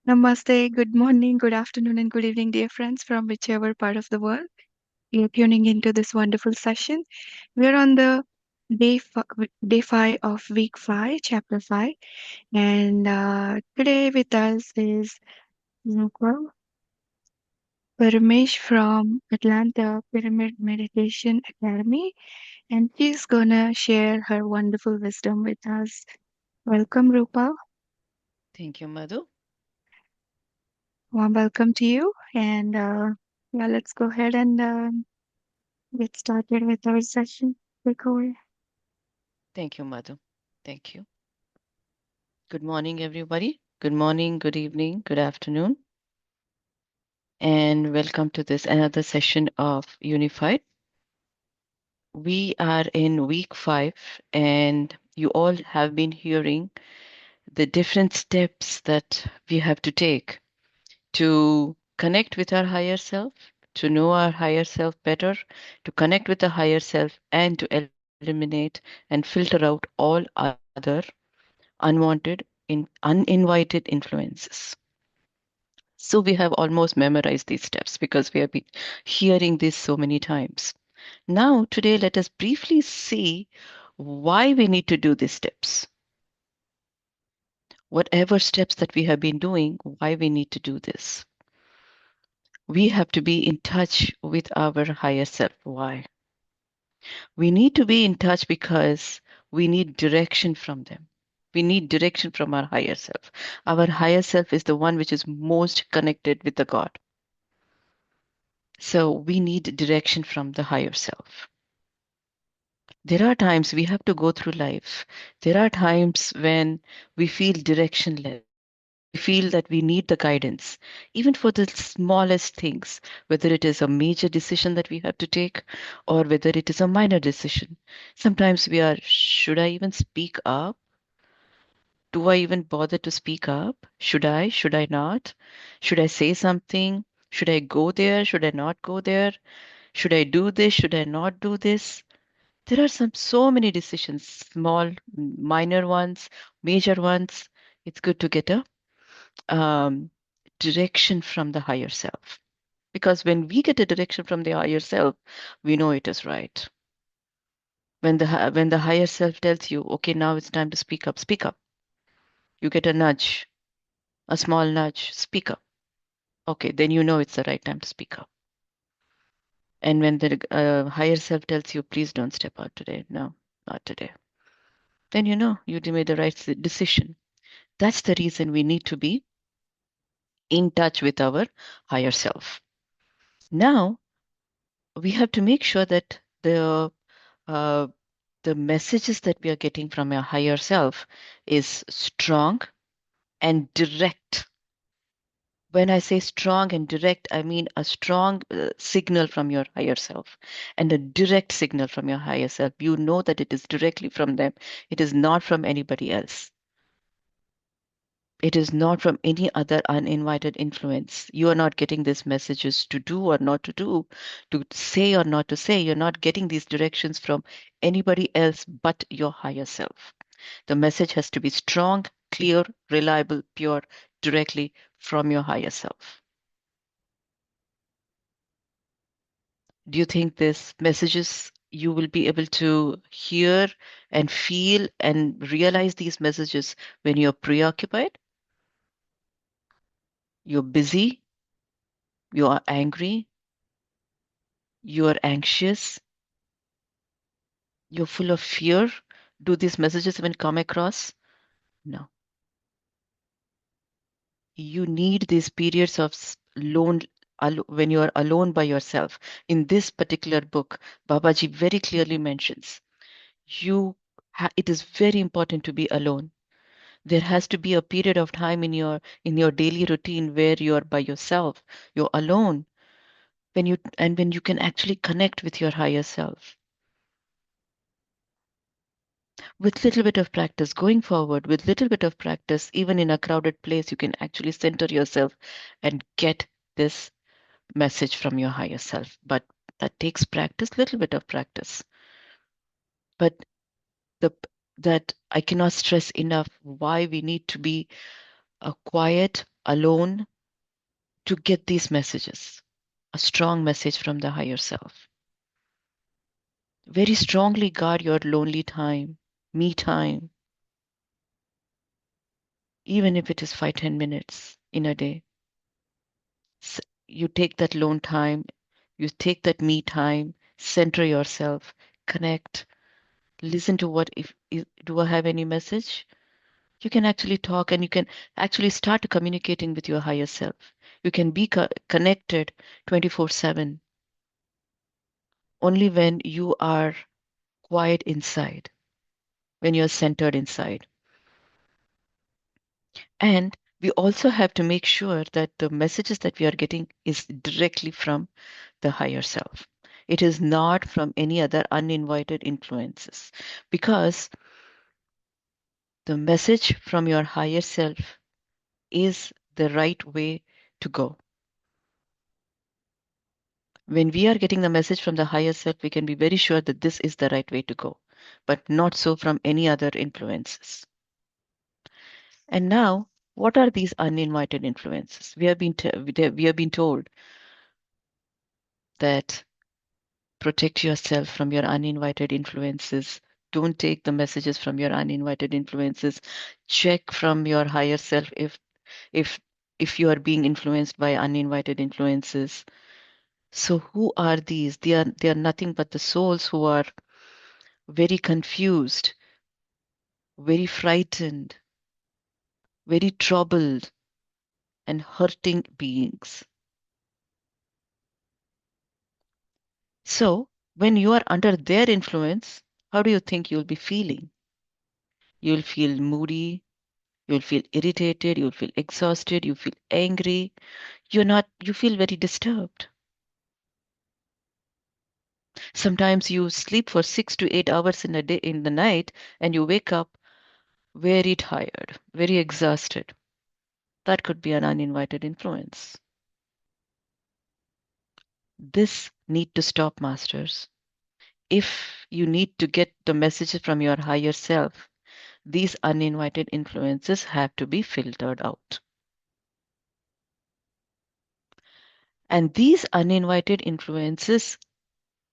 Namaste, good morning, good afternoon, and good evening, dear friends, from whichever part of the world you're tuning into this wonderful session. We're on the day five of week five, chapter five, and today with us is Roopa, Paramesh from Atlanta Pyramid Meditation Academy, and she's gonna share her wonderful wisdom with us. Welcome, Rupa. Thank you, Madhu. Warm welcome to you, and yeah, let's go ahead and get started with our session. Take away. Thank you, Madhu. Thank you. Good morning, everybody. Good morning, good evening, good afternoon, and welcome to this another session of Unified. We are in week five, and you all have been hearing the different steps that we have to take to connect with our higher self, to know our higher self better, to connect with the higher self, and to eliminate and filter out all other unwanted, uninvited influences. So we have almost memorized these steps because we have been hearing this so many times. Now, today, let us briefly see why we need to do these steps. Whatever steps that we have been doing, why we need to do this. We have to be in touch with our higher self. Why? We need to be in touch because we need direction from them. We need direction from our higher self. Our higher self is the one which is most connected with the God. So we need direction from the higher self. There are times we have to go through life. There are times when we feel directionless. We feel that we need the guidance, even for the smallest things, whether it is a major decision that we have to take or whether it is a minor decision. Sometimes we are, should I even speak up? Do I even bother to speak up? Should I? Should I not? Should I say something? Should I go there? Should I not go there? Should I do this? Should I not do this? There are so many decisions, small, minor ones, major ones. It's good to get a um, direction from the higher self. Because when we get a direction from the higher self, we know it is right. When the higher self tells you, okay, now it's time to speak up, speak up. You get a nudge, a small nudge, speak up. Okay, then you know it's the right time to speak up. And when the higher self tells you, please don't step out today, no, not today, then you know you made the right decision. That's the reason we need to be in touch with our higher self. Now, we have to make sure that uh, the messages that we are getting from our higher self is strong and direct. When I say strong and direct, I mean a strong signal from your higher self and a direct signal from your higher self. You know that it is directly from them, it is not from anybody else. It is not from any other uninvited influence. You are not getting these messages to do or not to say or not to say. You're not getting these directions from anybody else but your higher self. The message has to be strong, clear, reliable, pure, directly from your higher self. Do you think these messages you will be able to hear and feel and realize these messages when you're preoccupied, you're busy, you are angry, you are anxious, you're full of fear? Do these messages even come across? No. You need these periods of when you are alone by yourself. In this particular book, Babaji very clearly mentions it is very important to be alone. There has to be a period of time in your daily routine where you are by yourself, you're alone, when you can actually connect with your higher self. With little bit of practice going forward, with little bit of practice, even in a crowded place, you can actually center yourself and get this message from your higher self. But that takes practice, little bit of practice. But the that I cannot stress enough why we need to be quiet alone to get these messages, a strong message from the higher self. Very strongly guard your lonely time, me time, even if it is 5-10 minutes in a day. You take that lone time, you take that me time, center yourself, connect, listen to do I have any message? You can actually talk and you can actually start communicating with your higher self. You can be connected 24/7 only when you are quiet inside, when you're centered inside. And we also have to make sure that the messages that we are getting is directly from the higher self. It is not from any other uninvited influences because the message from your higher self is the right way to go. When we are getting the message from the higher self, we can be very sure that this is the right way to go, but not so from any other influences. And now, what are these uninvited influences? We have been told that protect yourself from your uninvited influences. Don't take the messages from your uninvited influences. Check from your higher self if if you are being influenced by uninvited influences. So who are these? They are nothing but the souls who are very confused, very frightened, very troubled, and hurting beings. So, when you are under their influence, how do you think you'll be feeling? You'll feel moody, you'll feel irritated, you'll feel exhausted, you feel angry. You feel very disturbed. Sometimes you sleep for 6 to 8 hours in a day in the night and you wake up very tired, very exhausted. That could be an uninvited influence. This need to stop, masters. If you need to get the messages from your higher self, these uninvited influences have to be filtered out. And these uninvited influences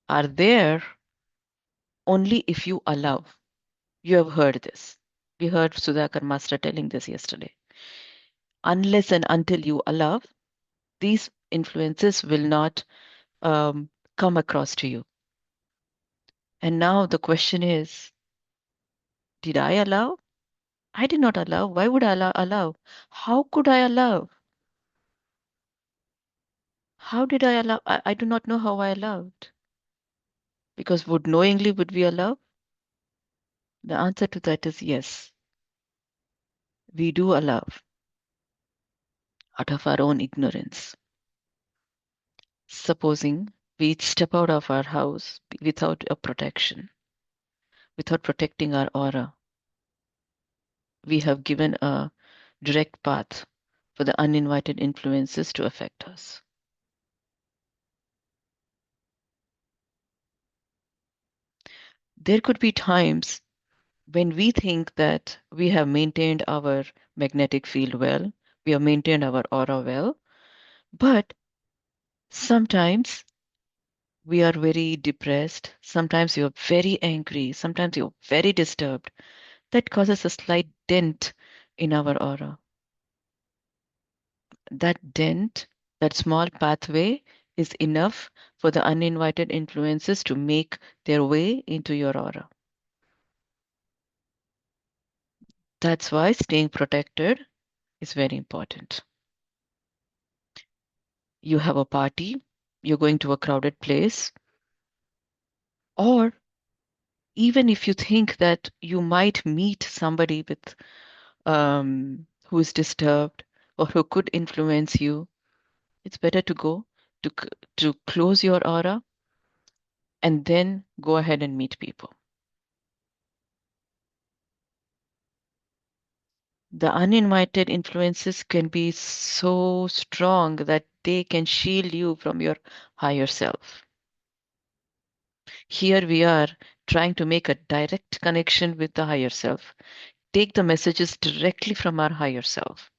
are there only if you allow. You have heard this. We heard Sudhakar Master telling this yesterday. Unless and until you allow, these influences will not um, come across to you. And now the question is, did I allow? I did not allow. Why would I allow? How could I allow? How did I allow? I do not know how I allowed. Because would we allow? The answer to that is yes. We do allow out of our own ignorance. Supposing we step out of our house without a protection, without protecting our aura, we have given a direct path for the uninvited influences to affect us. There could be times when we think that we have maintained our magnetic field well, we have maintained our aura well, but sometimes we are very depressed, sometimes you're very angry, sometimes you're very disturbed. That causes a slight dent in our aura. That dent, that small pathway, is enough for the uninvited influences to make their way into your aura. That's why staying protected is very important. You have a party, you're going to a crowded place, or even if you think that you might meet somebody with who is disturbed or who could influence you, it's better to go to close your aura and then go ahead and meet people. The uninvited influences can be so strong that they can shield you from your higher self. Here we are trying to make a direct connection with the higher self, take the messages directly from our higher self.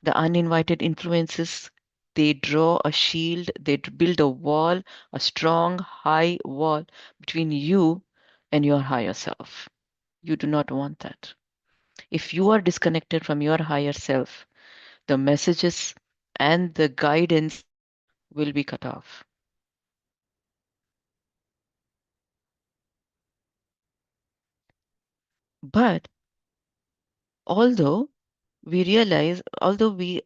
The uninvited influences, they draw a shield, they build a wall, a strong, high wall between you and your higher self. You do not want that. If you are disconnected from your higher self, the messages and the guidance will be cut off. But although we realize, although we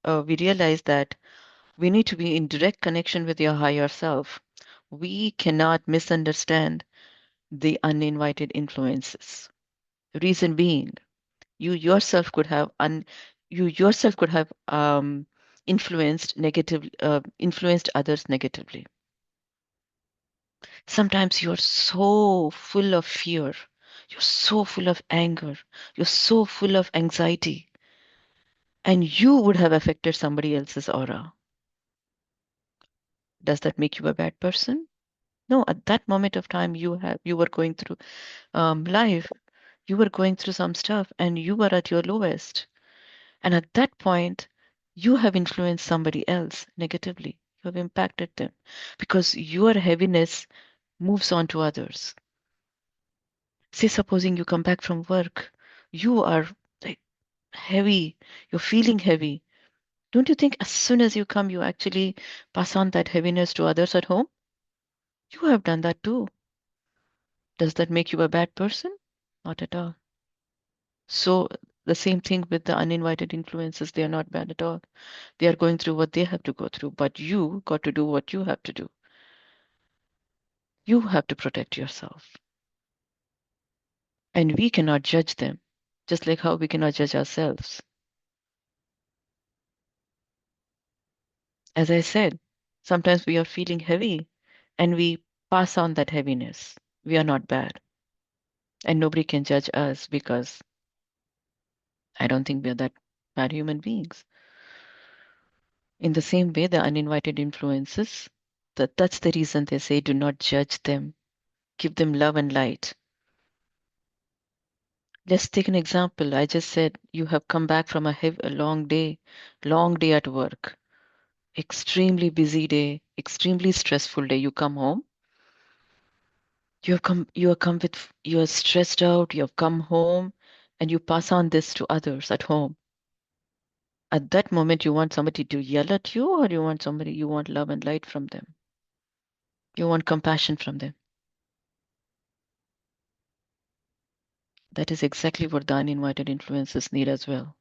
realize that we need to be in direct connection with your higher self, we cannot misunderstand the uninvited influences. Reason being, you yourself could have influenced others negatively. Sometimes you're so full of fear, you're so full of anger, you're so full of anxiety, and you would have affected somebody else's aura. Does that make you a bad person? No, at that moment of time you were going through life, you were going through some stuff, and you were at your lowest. And at that point, you have influenced somebody else negatively. You have impacted them because your heaviness moves on to others. Say, supposing you come back from work, you are like heavy, you're feeling heavy. Don't you think as soon as you come, you actually pass on that heaviness to others at home? You have done that too. Does that make you a bad person? Not at all. So, the same thing with the uninvited influences, they are not bad at all. They are going through what they have to go through, but you got to do what you have to do. You have to protect yourself. And we cannot judge them, just like how we cannot judge ourselves. As I said, sometimes we are feeling heavy and we pass on that heaviness. We are not bad. And nobody can judge us because I don't think we are that bad human beings. In the same way, the uninvited influences, that's the reason they say do not judge them. Give them love and light. Let's take an example. I just said you have come back from a long day at work, extremely busy day, extremely stressful day. You come home, you are stressed out, you have come home, and you pass on this to others at home. At that moment, you want somebody to yell at you, or you want love and light from them. You want compassion from them. That is exactly what the uninvited influences need as well.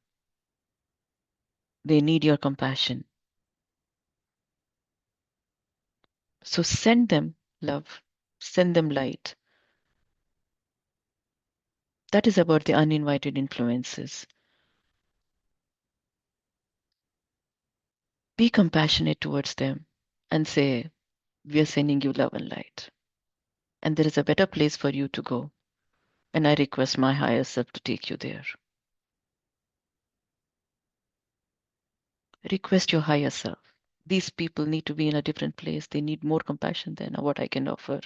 They need your compassion. So send them love, send them light. That is about the uninvited influences. Be compassionate towards them and say, we are sending you love and light. And there is a better place for you to go. And I request my higher self to take you there. Request your higher self. These people need to be in a different place. They need more compassion than what I can offer.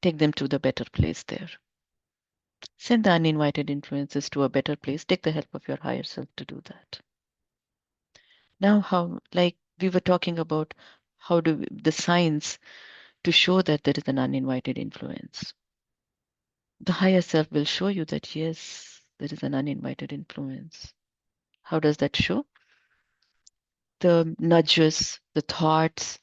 Take them to the better place there. Send the uninvited influences to a better place. Take the help of your higher self to do that. Now, how, like we were talking about, the signs to show that there is an uninvited influence. The higher self will show you that yes, there is an uninvited influence. How does that show? The nudges, the thoughts,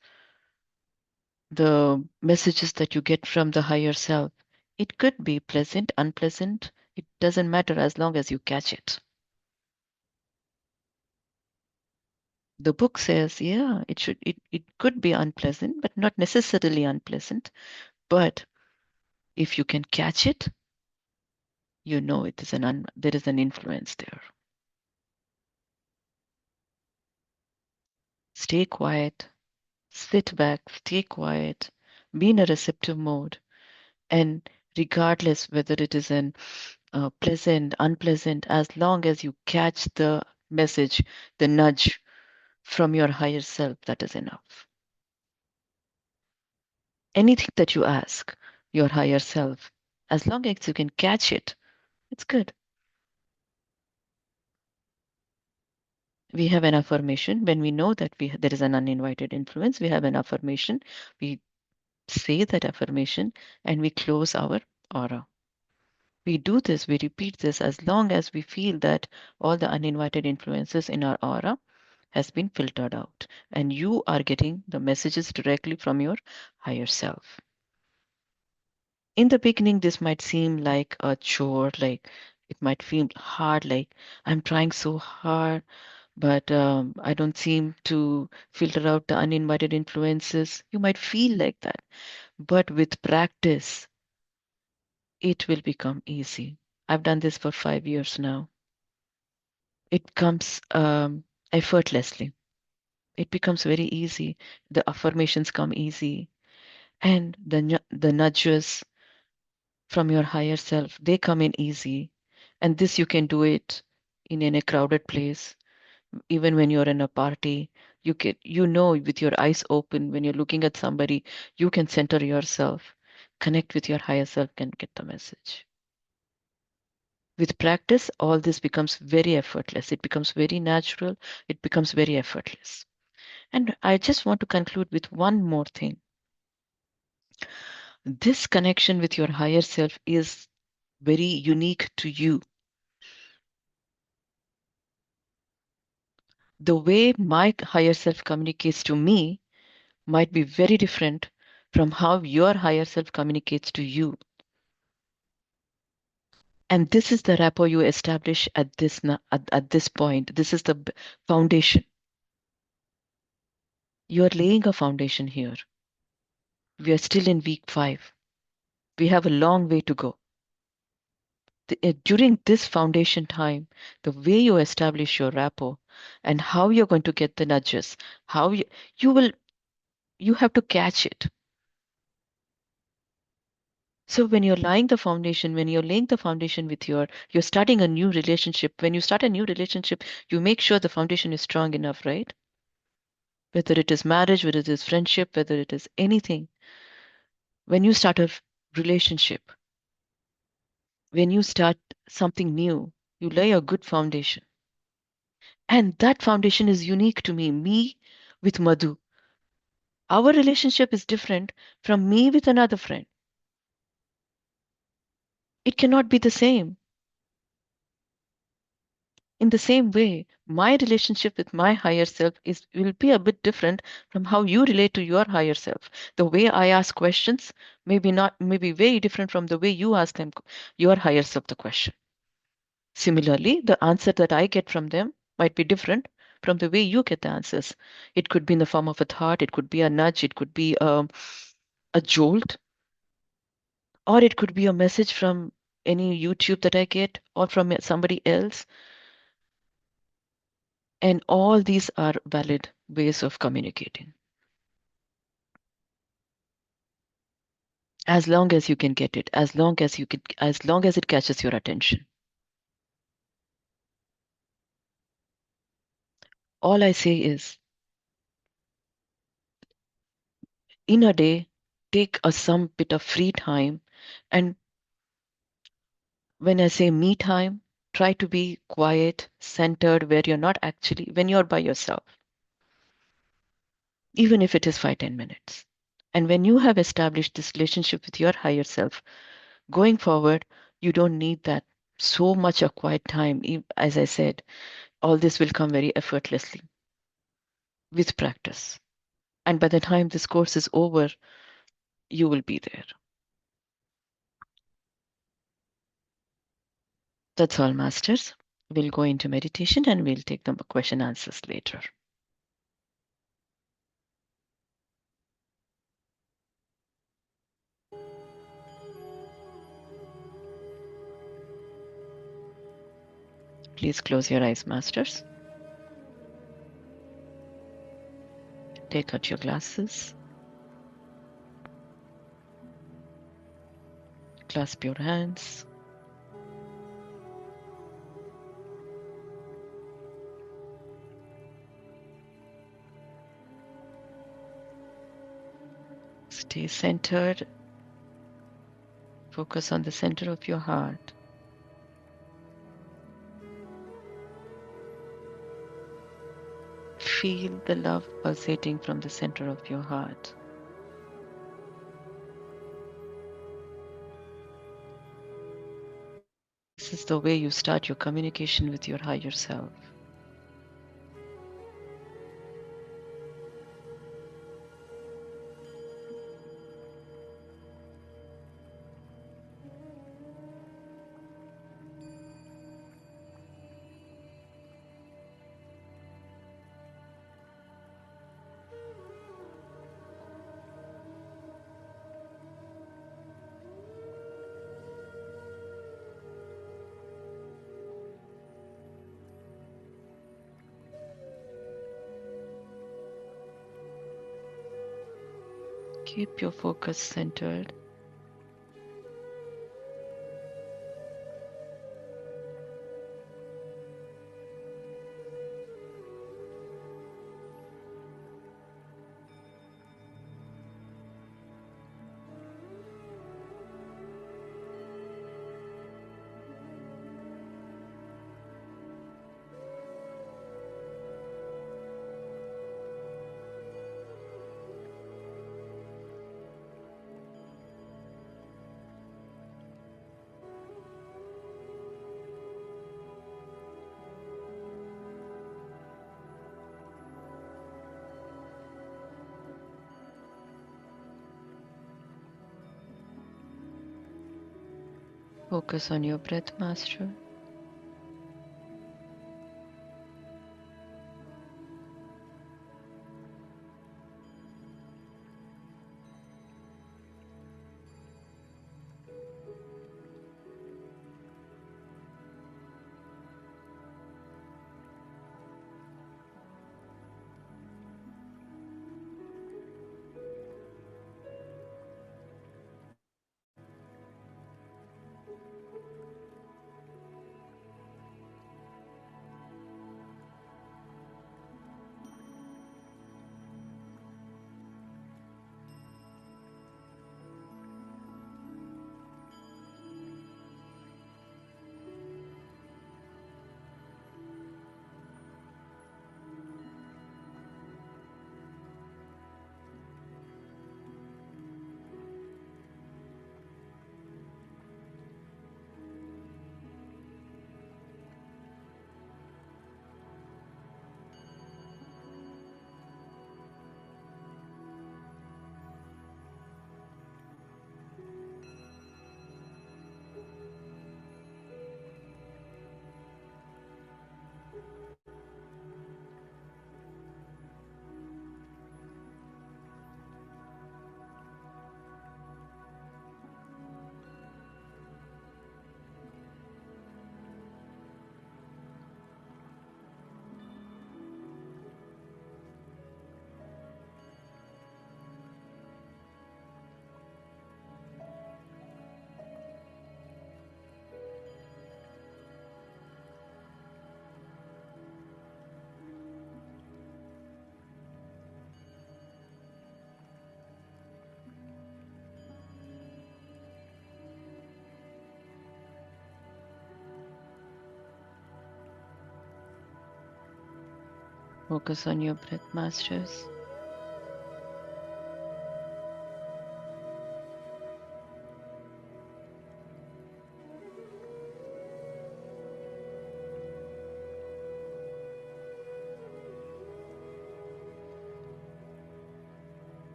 the messages that you get from the higher self. It could be pleasant, unpleasant. It doesn't matter as long as you catch it. The book says, yeah, it could be unpleasant, but not necessarily unpleasant. But if you can catch it, you know there is an influence there. Stay quiet, sit back, stay quiet, be in a receptive mode, and regardless whether it is an pleasant, unpleasant, as long as you catch the message, the nudge from your higher self, that is enough. Anything that you ask your higher self, as long as you can catch it, it's good. We have an affirmation when we know that there is an uninvited influence. We have an affirmation. We say that affirmation and we close our aura. We do this, we repeat this as long as we feel that all the uninvited influences in our aura has been filtered out and you are getting the messages directly from your higher self. In the beginning, this might seem like a chore, like it might feel hard, like I'm trying so hard, but I don't seem to filter out the uninvited influences. You might feel like that. But with practice, it will become easy. I've done this for 5 years now. It comes effortlessly. It becomes very easy. The affirmations come easy, and the nudges from your higher self, they come in easy. And this you can do it in a crowded place, even when you're in a party. You know, with your eyes open, when you're looking at somebody, you can center yourself, connect with your higher self, and get the message. With practice, all this becomes very effortless. It becomes very natural. It becomes very effortless. And I just want to conclude with one more thing. This connection with your higher self is very unique to you. The way my higher self communicates to me might be very different from how your higher self communicates to you. And this is the rapport you establish at at this point. This is the foundation. You are laying a foundation here. We are still in week 5. We have a long way to go. During this foundation time, the way you establish your rapport and how you're going to get the nudges, how you will, you have to catch it. So when you're laying the foundation, when you're laying the foundation with you're starting a new relationship. When you start a new relationship, you make sure the foundation is strong enough, right? Whether it is marriage, whether it is friendship, whether it is anything. When you start a relationship, when you start something new, you lay a good foundation. And that foundation is unique to me with Madhu. Our relationship is different from me with another friend. It cannot be the same. In the same way, my relationship with my higher self will be a bit different from how you relate to your higher self. The way I ask questions may be very different from the way you ask them your higher self the question. Similarly, the answer that I get from them might be different from the way you get the answers. It could be in the form of a thought, it could be a nudge, it could be a jolt, or it could be a message from any YouTube that I get or from somebody else. And all these are valid ways of communicating. As long as you can get it, as long as it catches your attention. All I say is, in a day, take some bit of free time. And when I say me time, try to be quiet, centered, where you're not actually, when you're by yourself, even if it is 5-10 minutes. And when you have established this relationship with your higher self, going forward, you don't need that so much of quiet time. As I said, all this will come very effortlessly with practice. And by the time this course is over, you will be there. That's all, masters. We'll go into meditation and we'll take the question answers later. Please close your eyes, masters. Take out your glasses. Clasp your hands. Stay centered. Focus on the center of your heart. feel the love pulsating from the center of your heart. This is the way you start your communication with your higher self. Keep your focus centered. Focus on your breath, Master. Focus on your breath, Masters.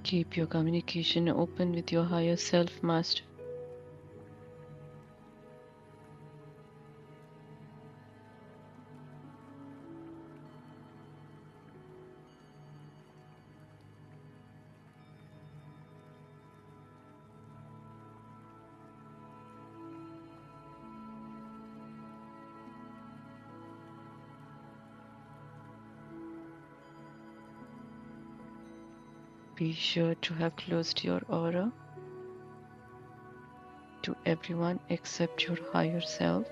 Keep your communication open with your higher self, Master. Be sure to have closed your aura to everyone except your higher self.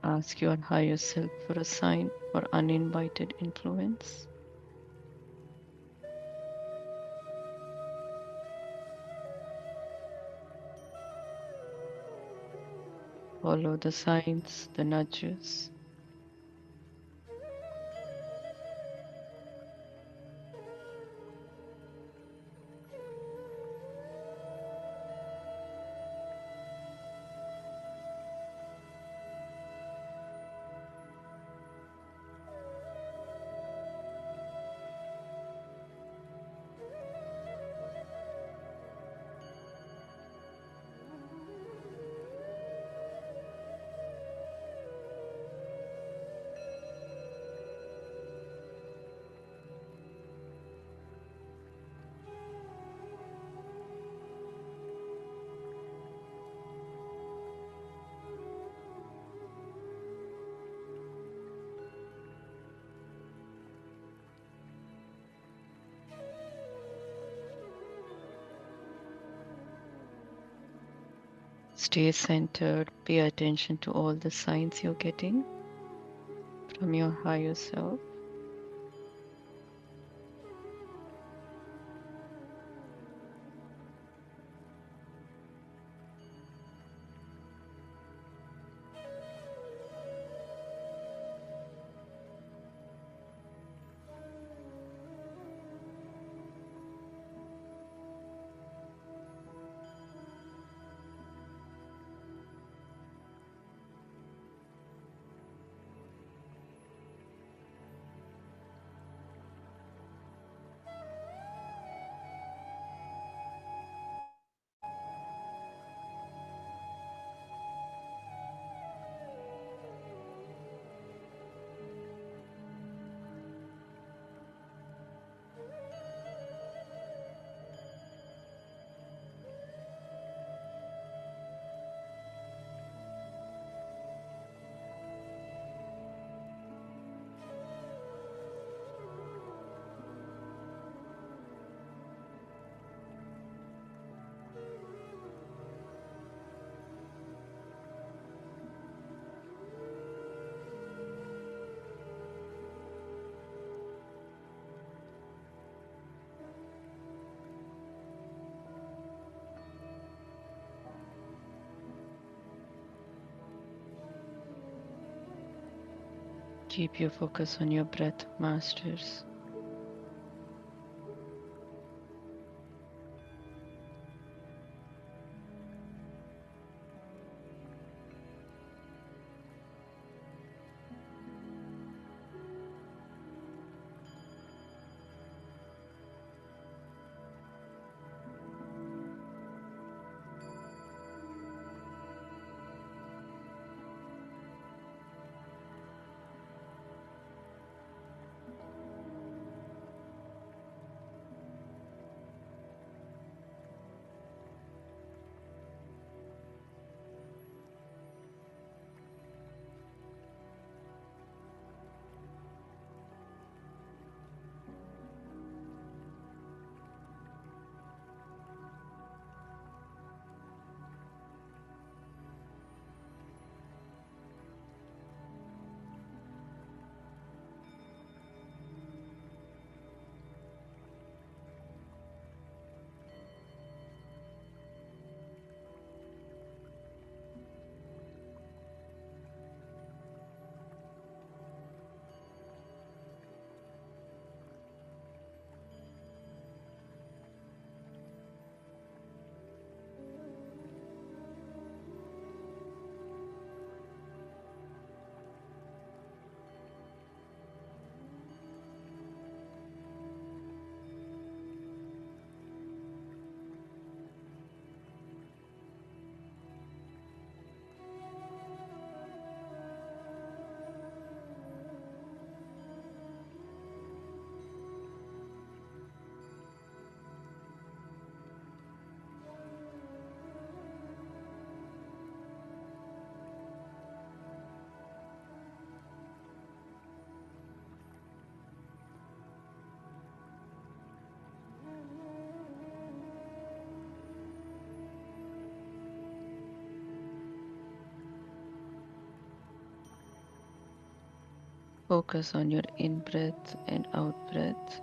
Ask your higher self for a sign or uninvited influence. Follow the signs, the nudges. Stay centered. Pay attention to all the signs you're getting from your higher self. Keep your focus on your breath, masters. Focus on your in breath and out breath.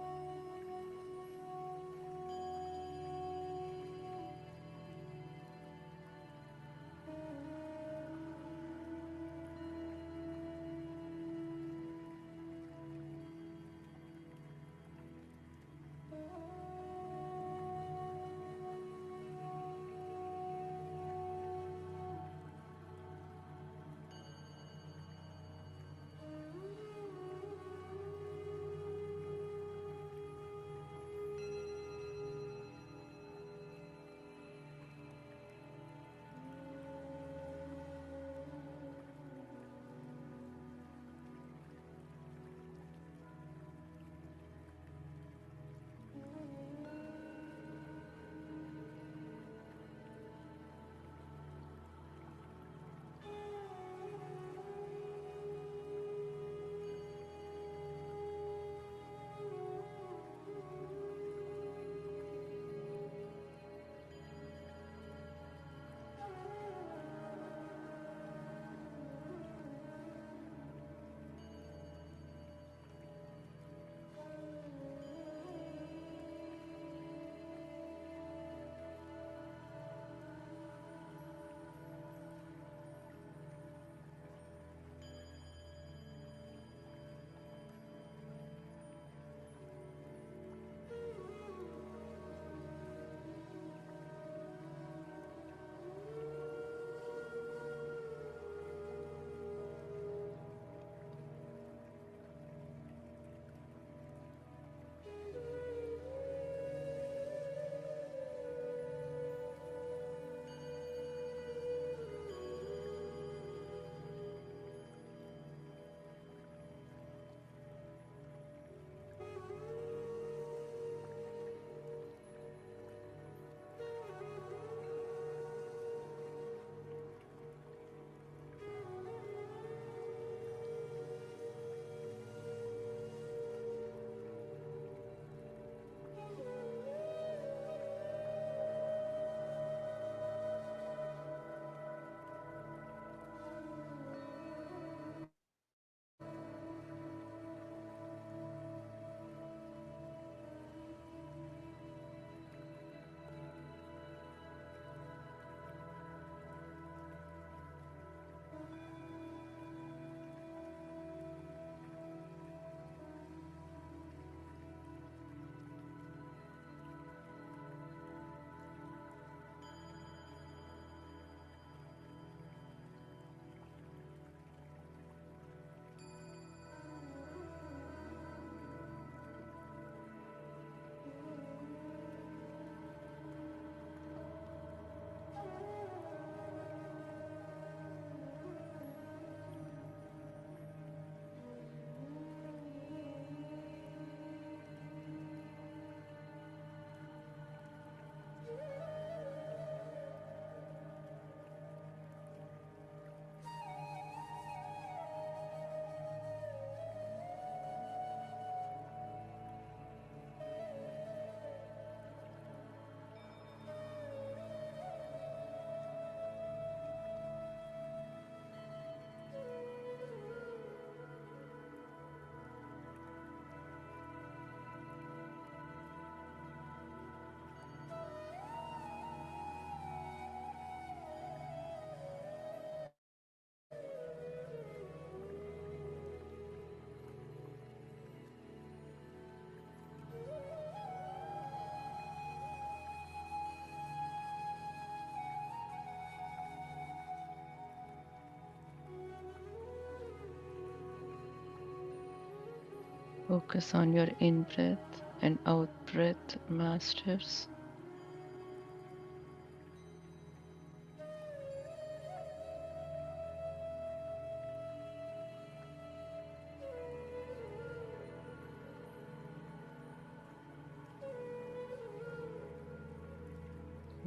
Focus on your in breath and out breath, masters.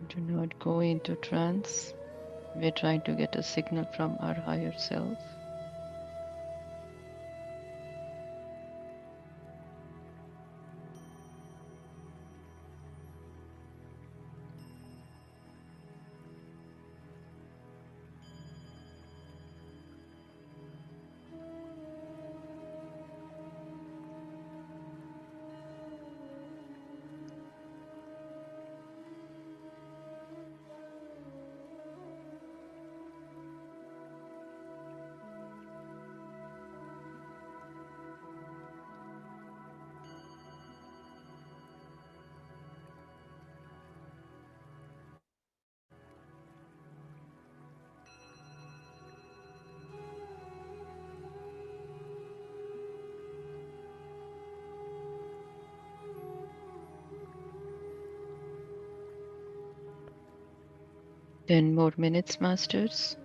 Do not go into trance. We're trying to get a signal from our higher self. 10 more minutes, masters.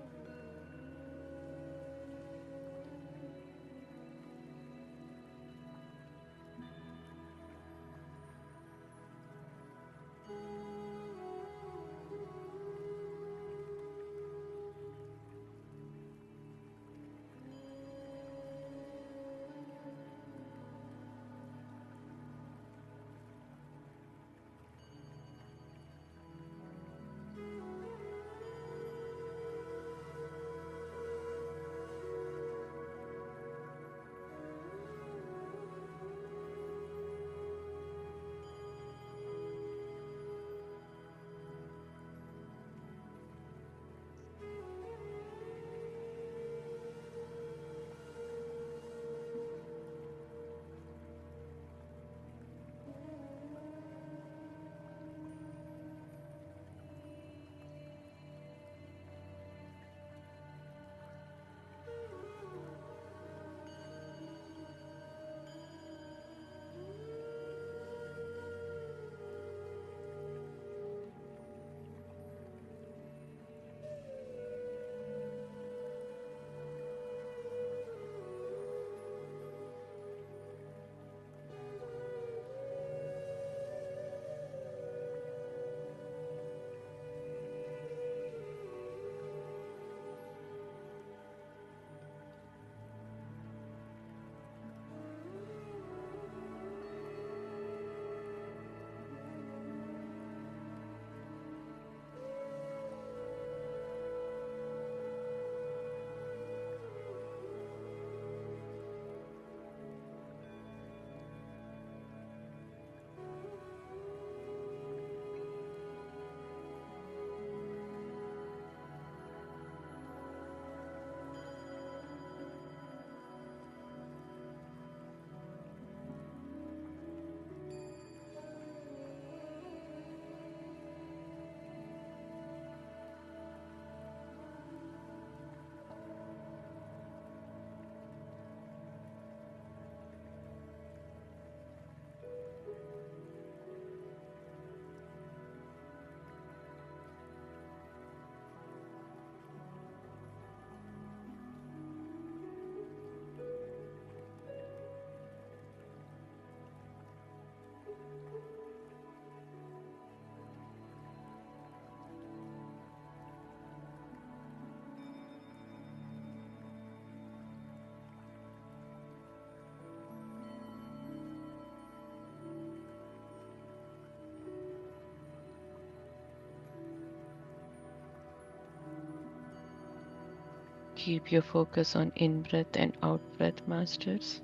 Keep your focus on in breath and out breath, masters.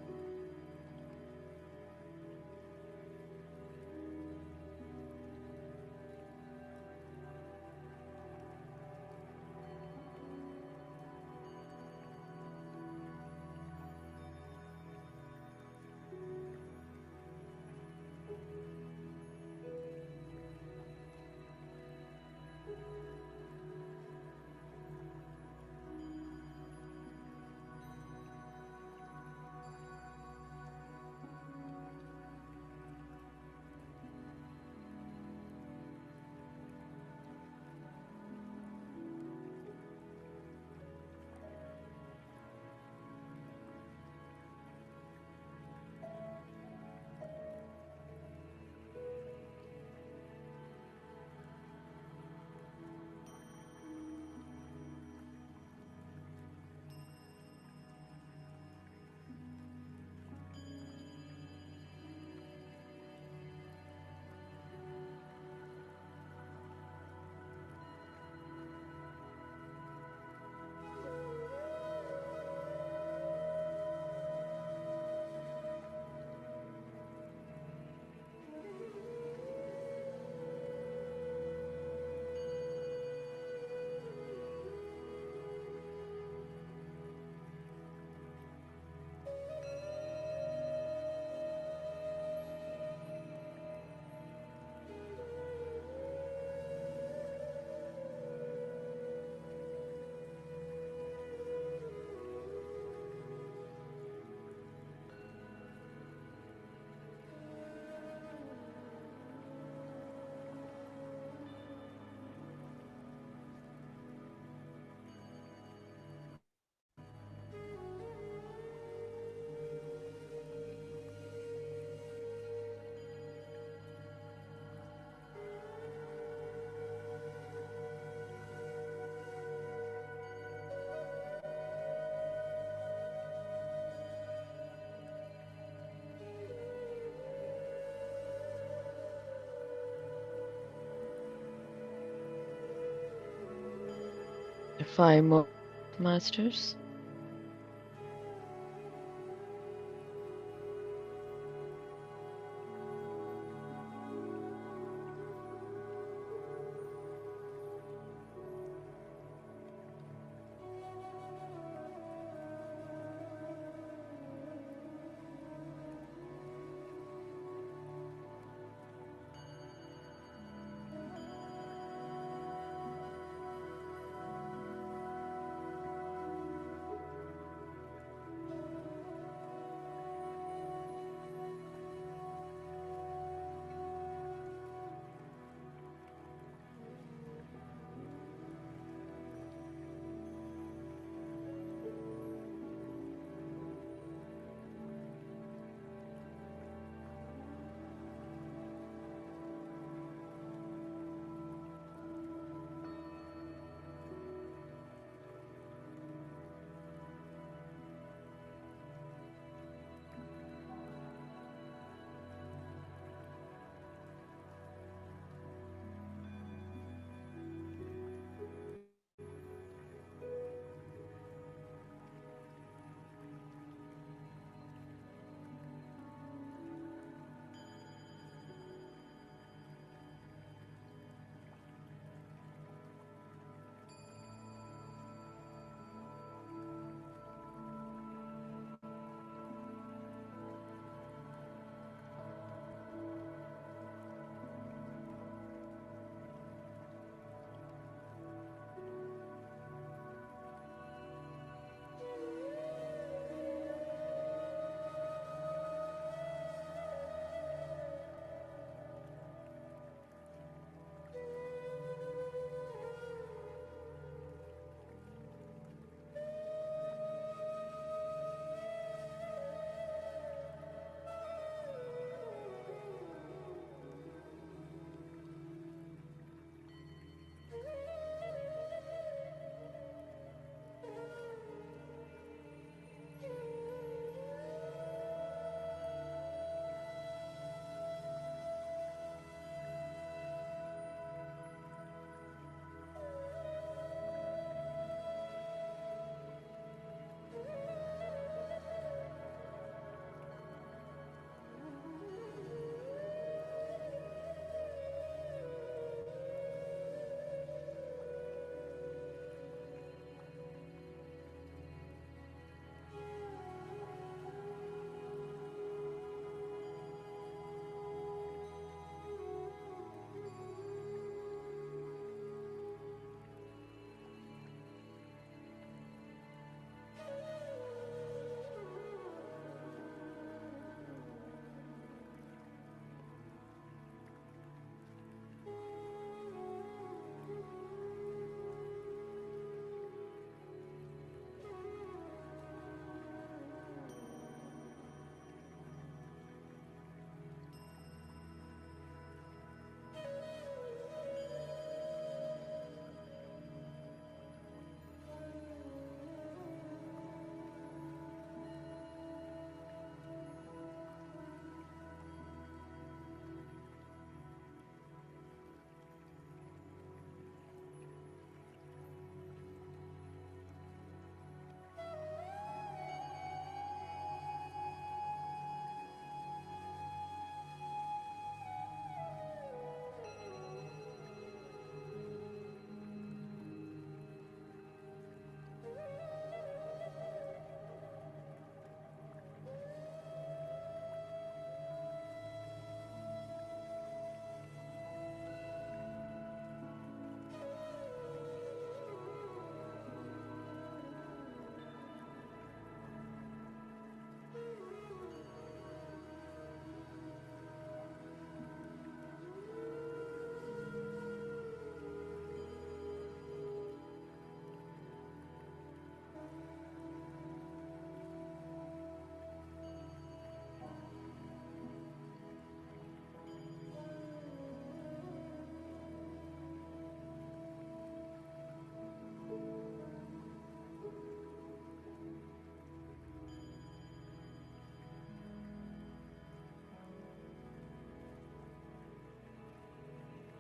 5 more minutes, masters.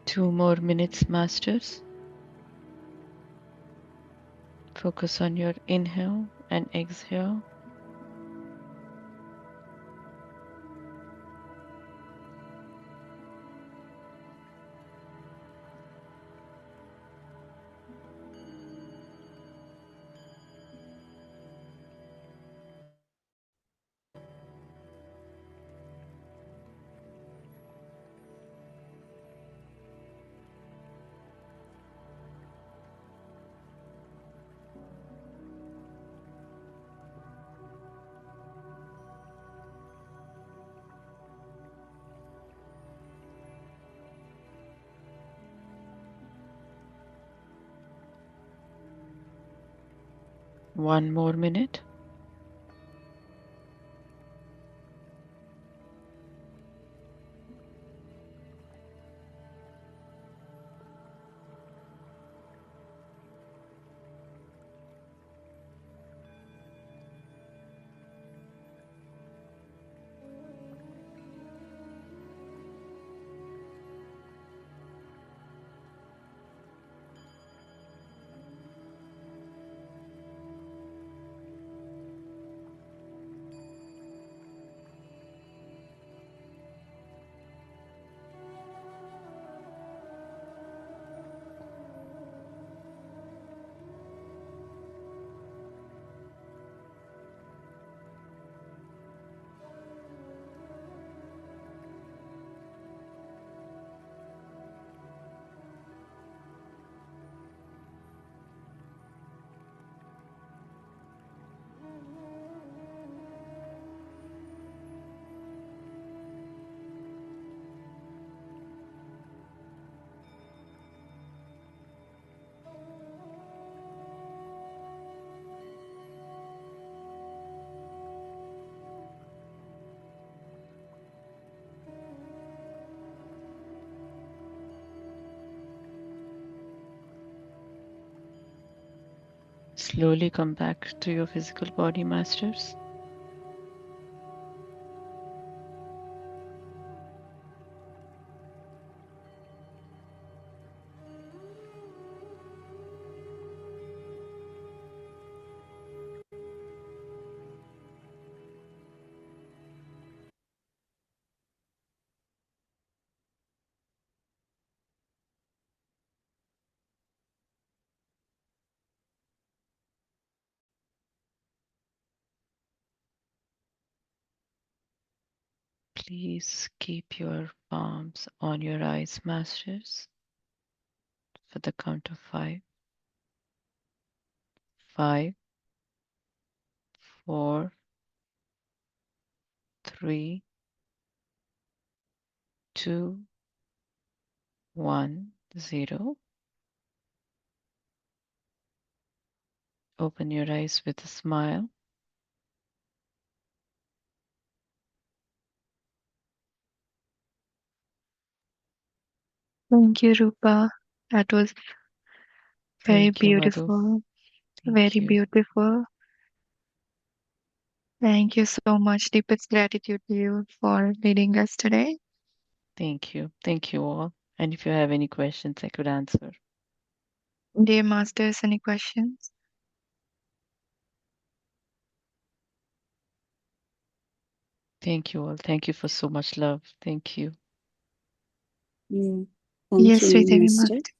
Two more minutes, masters. Focus on your inhale and exhale. One more minute. Slowly come back to your physical body, masters. Please keep your palms on your eyes, masters, for the count of five. 5, 4, 3, 2, 1, 0. Open your eyes with a smile. Thank you, Rupa. That was very Thank you, Madhu. beautiful. Thank Very you. beautiful. Thank you so much. Deepest gratitude to you for leading us today. Thank you. Thank you all. And if you have any questions, I could answer. Dear Masters, any questions? Thank you all. Thank you for so much love. Thank you. Yeah. Thank Yes, you, Sridevi Master. Master.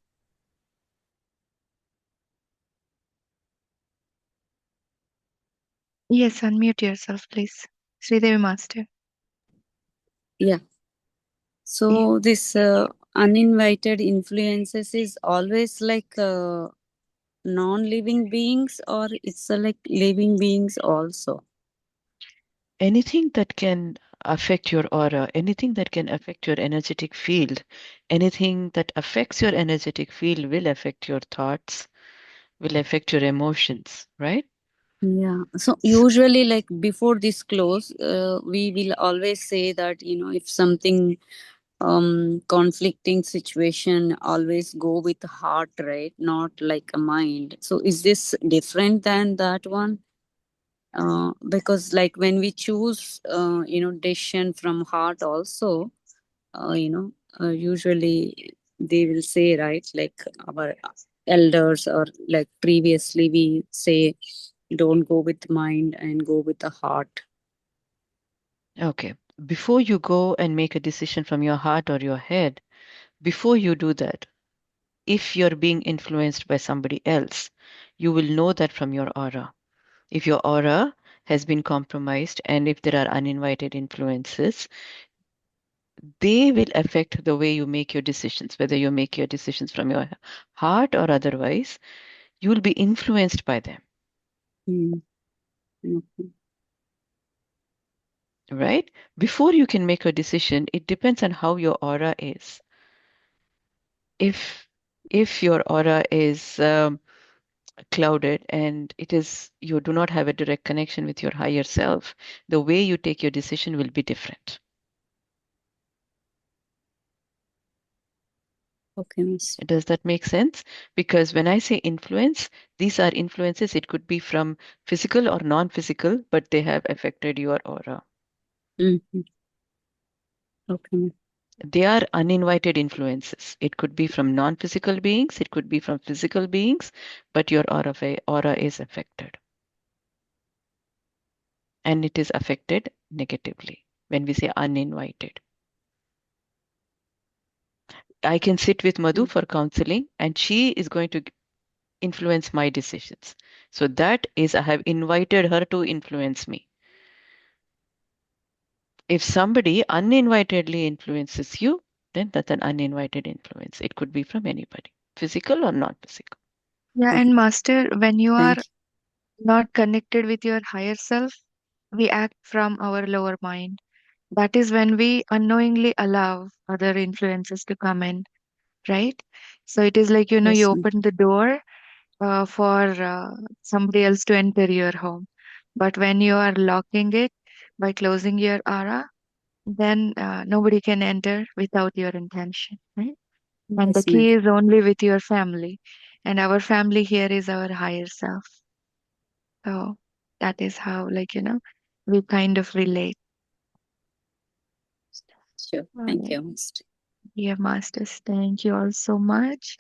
Yes, unmute yourself, please. Sridevi Master. Yeah. Yeah. So this uninvited influences is always like non-living beings, or it's like living beings also. Anything that can affect your aura, anything that can affect your energetic field, anything that affects your energetic field will affect your thoughts, will affect your emotions, right? Yeah. So S- usually, like before this close, we will always say that, if something conflicting situation, always go with the heart, right? Not like a mind. So is this different than that one? Because like when we choose decision from heart also, usually they will say, right, like our elders, or like previously we say, don't go with mind and go with the heart. Okay. Before you go and make a decision from your heart or your head, before you do that, if you're being influenced by somebody else, you will know that from your aura. If your aura has been compromised and if there are uninvited influences, they will affect the way you make your decisions, whether you make your decisions from your heart or otherwise, you will be influenced by them, Mm. Okay. right? Before you can make a decision, it depends on how your aura is. If your aura is clouded and it is you do not have a direct connection with your higher self, the way you take your decision will be different. Okay, miss. Does that make sense? Because when I say influence, these are influences. It could be from physical or non-physical, but they have affected your aura. Mm-hmm. Okay, miss. They are uninvited influences. It could be from non-physical beings, it could be from physical beings, but your aura is affected. And it is affected negatively when we say uninvited. I can sit with Madhu Mm. for counseling, and she is going to influence my decisions. So that is, I have invited her to influence me. If somebody uninvitedly influences you, then that's an uninvited influence. It could be from anybody, physical or non physical. Yeah, Okay, and Master, when you are thank not connected with your higher self, we act from our lower mind. That is when we unknowingly allow other influences to come in, right? So it is like, you. you Yes, ma'am. open the door for somebody else to enter your home. But when you are locking it by closing your aura, then nobody can enter without your intention, right? And the Yes, ma'am. key is only with your family. And our family here is our higher self. So that is how, we kind of relate. Sure. Thank Alright. you, mister. Dear masters, thank you all so much.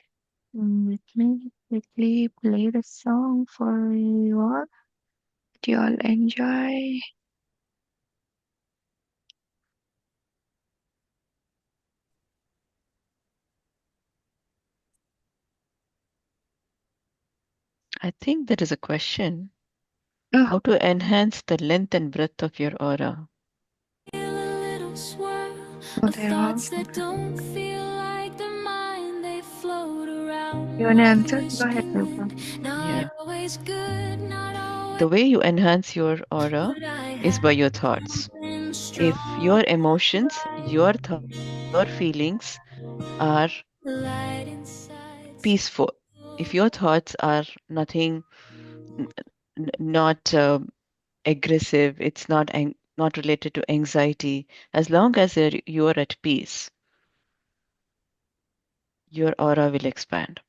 Let me quickly play the song for you all. That you all enjoy. I think there is a question Oh, how to enhance the length and breadth of your aura. Feel a little swirl oh, of they're all. thoughts that Okay. don't feel like the mind. They float You around want to like answer? Go ahead, Roopa. whispering. Not Yeah. always good, not always, The way you enhance your aura but I is by have your thoughts. something If strong. your emotions, your thoughts, your feelings are The light inside peaceful, if your thoughts are nothing, n- not aggressive, it's not related to anxiety, as long as you are at peace, your aura will expand.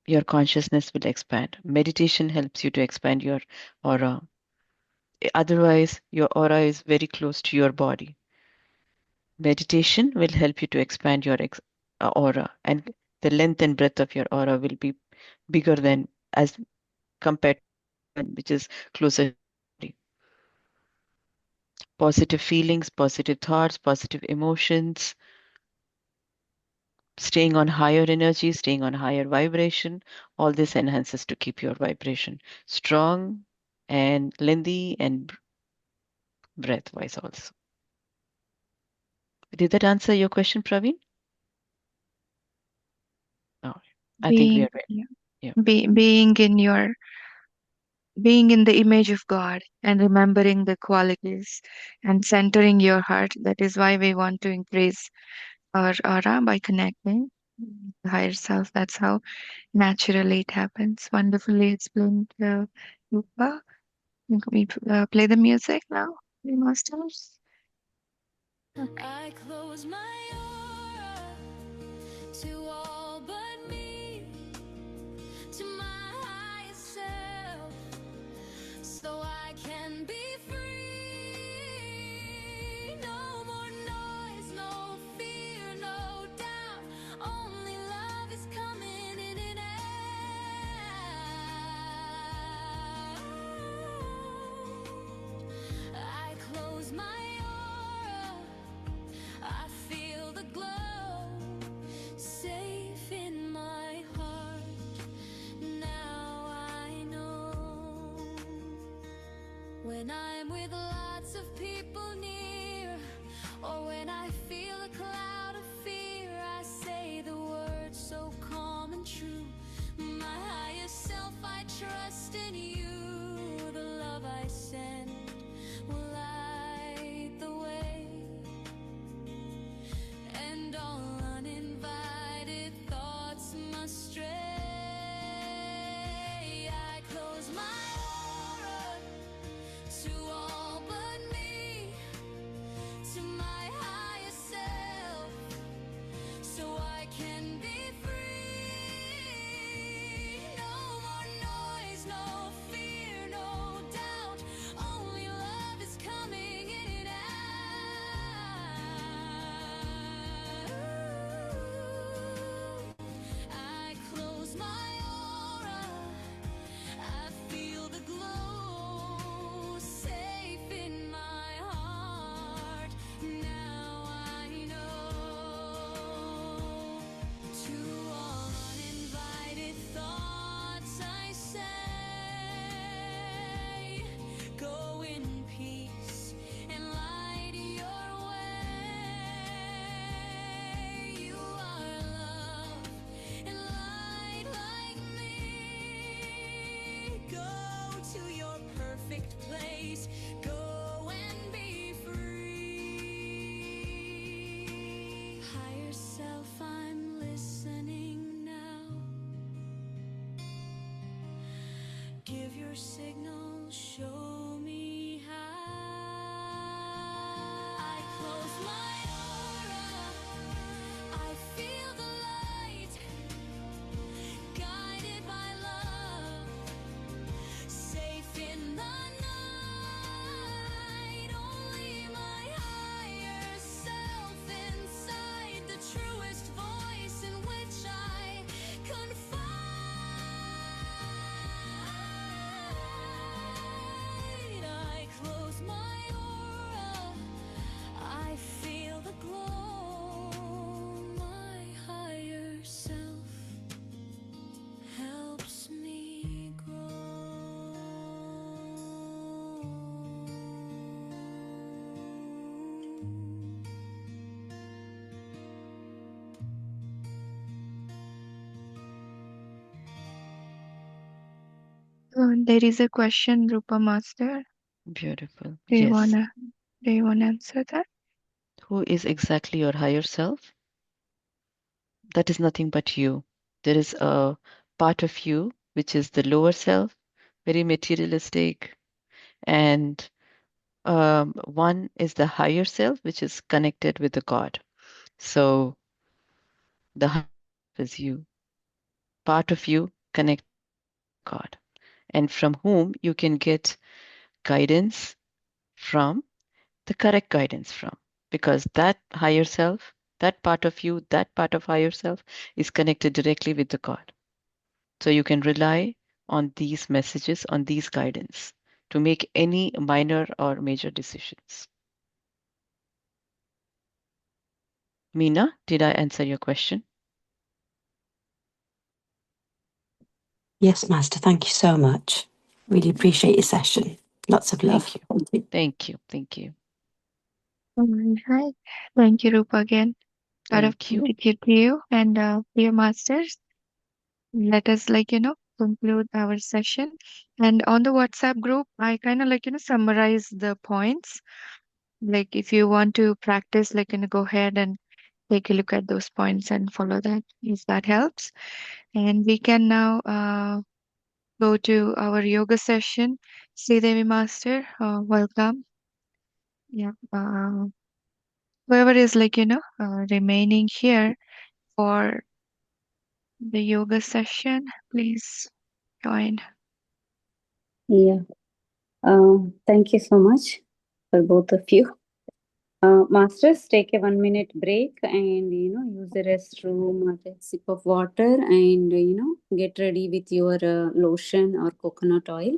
Your consciousness will expand. Meditation helps you to expand your aura. Otherwise, your aura is very close to your body. Meditation will help you to expand your aura, and the length and breadth of your aura will be bigger than as compared to one which is closer to your body. Positive feelings, positive thoughts, positive emotions, staying on higher energy, staying on higher vibration, all this enhances to keep your vibration strong and lengthy and breath wise also. Did that answer your question, Praveen? No, I think we Being, are ready. yeah, Yeah. being in the image of God and remembering the qualities and centering your heart. That is why we want to increase our aura by connecting with the higher self. That's how naturally it happens. Wonderfully explained, Rupa. Can we play the music now, we masters? Okay. I close my aura to all but me, to my highest self, so I can be free. No more noise, no fear, no doubt. Only love is coming in and There is a question, Rupa Master. Beautiful. Do you Yes. wanna do you wanna answer that? Who is exactly your higher self? That is nothing but you. There is a part of you which is the lower self, very materialistic, and one is the higher self, which is connected with the God. So the higher self is you, part of you connect with God, and from whom you can get guidance from, the correct guidance from, because that higher self, that part of you, that part of higher self is connected directly with the God. So you can rely on these messages, on these guidance to make any minor or major decisions. Meena, did I answer your question? Yes, Master. Thank you so much. Really appreciate your session. Lots of love. Thank you. Thank you. Thank you. Thank you. Right. Thank you, Rupa, again. Out of Thank you. gratitude to you and dear masters. Let us conclude our session. And on the WhatsApp group, I kind of summarize the points. Like if you want to practice, go ahead and take a look at those points and follow that if that helps. And we can now go to our yoga session. Sridevi Master, welcome. Yeah. Whoever is remaining here for the yoga session, please join. Yeah. Thank you so much for both of you. Masters, take a 1 minute break and use the restroom or take a sip of water and get ready with your lotion or coconut oil.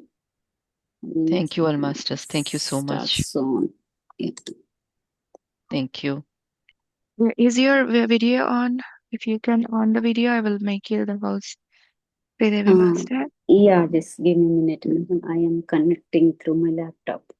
Thank you all, masters. Thank you so Start much. soon. Yeah. Thank you. Is your video on? If you can on the video, I will make you the host. Sridevi Master. Yeah, just give me a minute. I am connecting through my laptop.